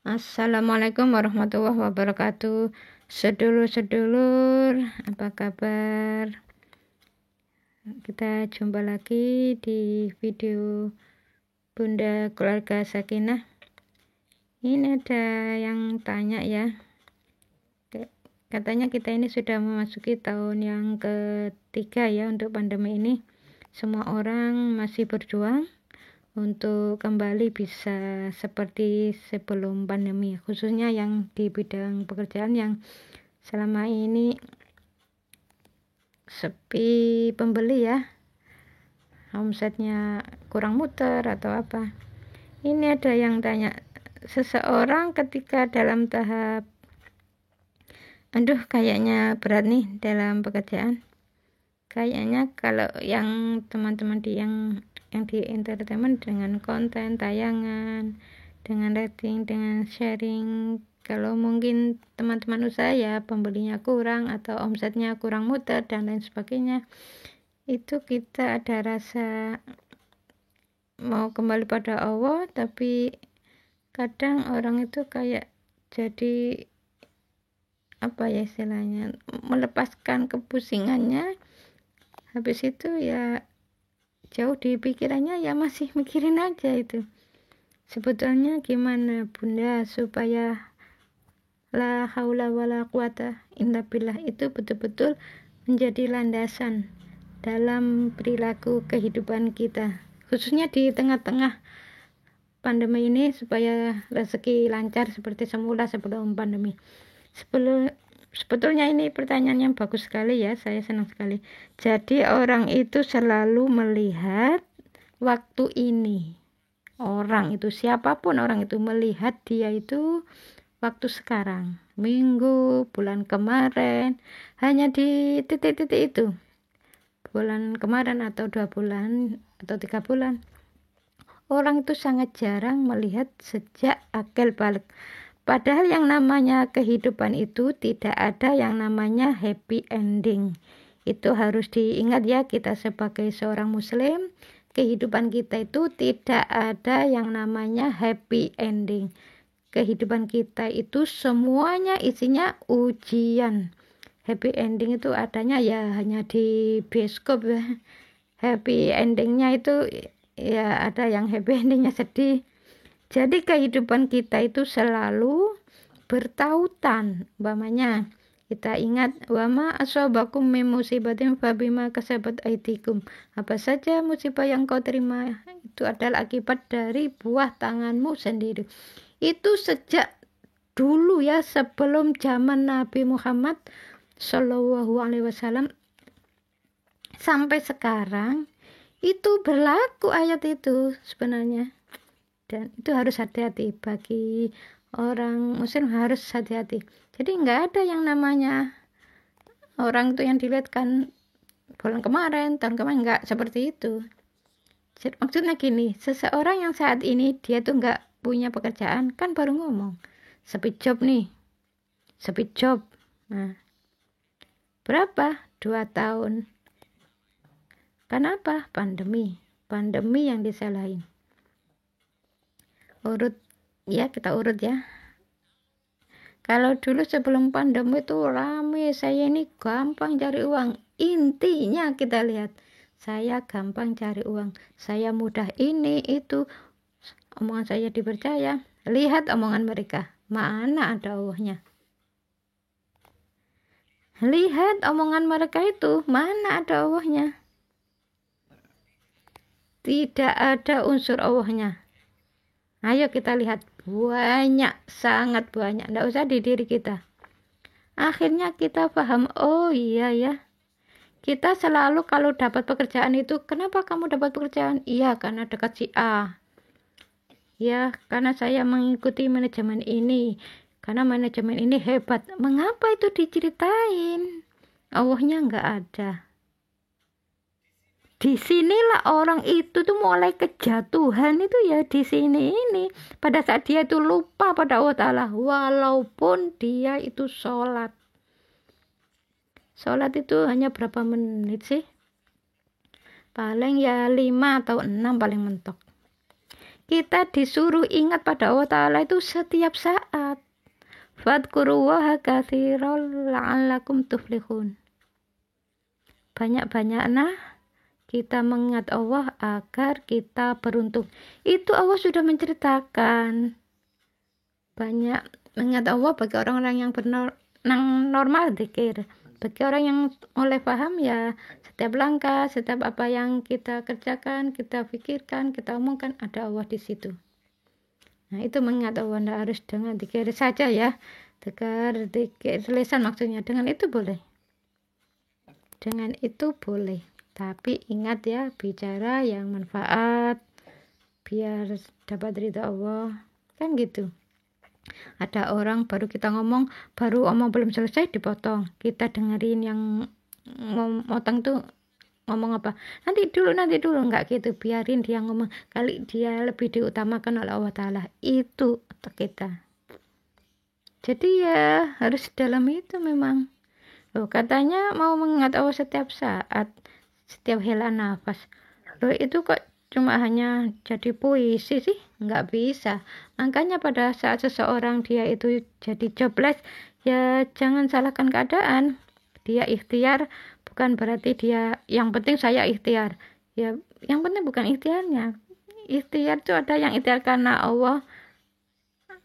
Assalamualaikum warahmatullahi wabarakatuh. Sedulur-sedulur, apa kabar? Kita jumpa lagi di video Bunda Keluarga Sakinah. Ini ada yang tanya ya. Katanya kita ini sudah memasuki tahun yang ketiga ya untuk pandemi ini. Semua orang masih berjuang untuk kembali bisa seperti sebelum pandemi, khususnya yang di bidang pekerjaan yang selama ini sepi pembeli ya, omsetnya kurang muter atau apa. Ini ada yang tanya, seseorang ketika dalam tahap kayaknya berat nih dalam pekerjaan, kayaknya kalau yang teman-teman yang di entertainment dengan konten tayangan, dengan rating, dengan sharing, kalau mungkin teman-teman usaha ya pembelinya kurang atau omsetnya kurang muter dan lain sebagainya, itu kita ada rasa mau kembali pada Allah, tapi kadang orang itu kayak jadi apa ya istilahnya, melepaskan kepusingannya, habis itu ya jauh di pikirannya ya masih mikirin aja itu. Sebetulnya gimana Bunda supaya la haula wala quwata illa billah itu betul-betul menjadi landasan dalam perilaku kehidupan kita, khususnya di tengah-tengah pandemi ini, supaya rezeki lancar seperti semula sebelum pandemi. Sebetulnya ini pertanyaan yang bagus sekali ya, saya senang sekali. Jadi orang itu selalu melihat waktu ini. Orang itu, siapapun orang itu, melihat dia itu waktu sekarang, minggu, bulan kemarin, hanya di titik-titik itu. Bulan kemarin atau 2 bulan atau 3 bulan. Orang itu sangat jarang melihat sejak akil balik. Padahal yang namanya kehidupan itu tidak ada yang namanya happy ending. Itu harus diingat ya, kita sebagai seorang muslim, kehidupan kita itu tidak ada yang namanya happy ending. Kehidupan kita itu semuanya isinya ujian. Happy ending itu adanya ya hanya di bioskop ya. Happy endingnya itu ya ada yang happy endingnya sedih. Jadi kehidupan kita itu selalu bertautan. Umpamanya kita ingat, wama asobakum min musibatin fabima kasabat aidikum. Apa saja musibah yang kau terima itu adalah akibat dari buah tanganmu sendiri. Itu sejak dulu ya, sebelum zaman Nabi Muhammad Shallallahu Alaihi Wasallam sampai sekarang itu berlaku ayat itu sebenarnya. Dan itu harus hati-hati, bagi orang muslim harus hati-hati. Jadi nggak ada yang namanya orang itu yang dilihat kan bulan kemarin, tahun kemarin, nggak seperti itu. Jadi, maksudnya gini, seseorang yang saat ini dia tuh nggak punya pekerjaan kan baru ngomong sepi job nih, sepi job. Nah, berapa? 2 tahun. Kenapa? Pandemi yang disalahin. Urut ya, kita urut ya. Kalau dulu sebelum pandemi itu rame, saya ini gampang cari uang. Intinya kita lihat, saya gampang cari uang, saya mudah ini itu, omongan saya dipercaya. Lihat omongan mereka, mana ada Allahnya. Lihat omongan mereka itu, mana ada Allahnya. Tidak ada unsur Allahnya. Ayo kita lihat, banyak, sangat banyak, tidak usah di diri kita. Akhirnya kita paham, oh iya ya, kita selalu kalau dapat pekerjaan itu, kenapa kamu dapat pekerjaan? Iya, karena dekat si A. Ya, karena saya mengikuti manajemen ini, karena manajemen ini hebat. Mengapa itu diceritain? Allahnya nggak ada. Disinilah orang itu tuh mulai kejatuhan itu ya, di sini ini. Pada saat dia itu lupa pada Allah Ta'ala, walaupun dia itu sholat. Sholat itu hanya berapa menit sih? Paling ya 5 atau 6 paling mentok. kita disuruh ingat pada Allah Ta'ala itu setiap saat. Fadkurullaha katsiran la'allakum tuflihun. Banyak-banyaklah kita mengingat Allah agar kita beruntung. Itu Allah sudah menceritakan. Banyak mengingat Allah bagi orang-orang yang normal zikir. Bagi orang yang mulai paham ya setiap langkah, setiap apa yang kita kerjakan, kita pikirkan, kita omongkan ada Allah di situ. Nah itu mengingat Allah, tidak harus dengan zikir saja ya. Zikir lisan maksudnya, dengan itu boleh. Dengan itu boleh. Tapi ingat ya, bicara yang manfaat biar dapat ridha Allah. Kan gitu. Ada orang baru kita ngomong, baru omong belum selesai dipotong. Kita dengerin yang motong tuh ngomong apa. Nanti dulu, enggak gitu. Biarin dia ngomong. Kali dia lebih diutamakan oleh Allah Ta'ala. Itu kita. Jadi ya harus dalam itu memang. Loh, katanya mau mengingat Allah setiap saat, setiap hela nafas. Loh, itu kok cuma hanya jadi puisi sih? Nggak bisa. Makanya pada saat seseorang dia itu jadi jobless, ya jangan salahkan keadaan. Dia ikhtiar, bukan berarti dia, yang penting saya ikhtiar. Ya, yang penting bukan ikhtiarnya. Ikhtiar itu ada yang ikhtiar karena Allah,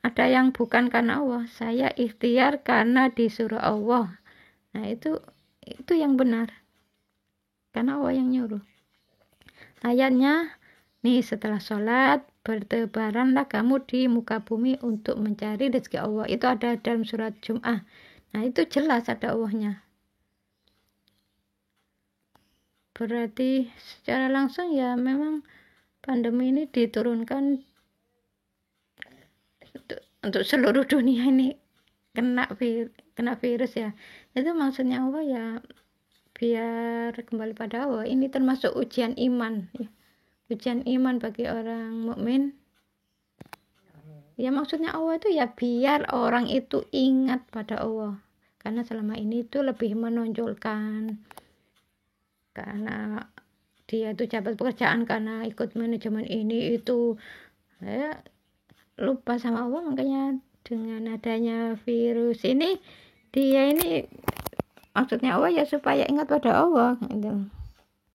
ada yang bukan karena Allah. Saya ikhtiar karena disuruh Allah. Nah itu yang benar. Karena Allah yang nyuruh. Ayatnya, nih setelah sholat, bertebaranlah kamu di muka bumi untuk mencari rezeki Allah. Itu ada dalam surat Jum'ah. Nah itu jelas ada Allahnya. Berarti secara langsung ya memang pandemi ini diturunkan untuk seluruh dunia ini kena virus ya. Itu maksudnya Allah ya biar kembali pada Allah. Ini termasuk ujian iman ya. Ujian iman bagi orang mukmin. Ya maksudnya Allah itu ya biar orang itu ingat pada Allah. Karena selama ini itu lebih menonjolkan karena dia itu dapat pekerjaan karena ikut manajemen ini itu ya, lupa sama Allah. Makanya dengan adanya virus ini dia ini maksudnya Allah ya supaya ingat pada Allah gitu.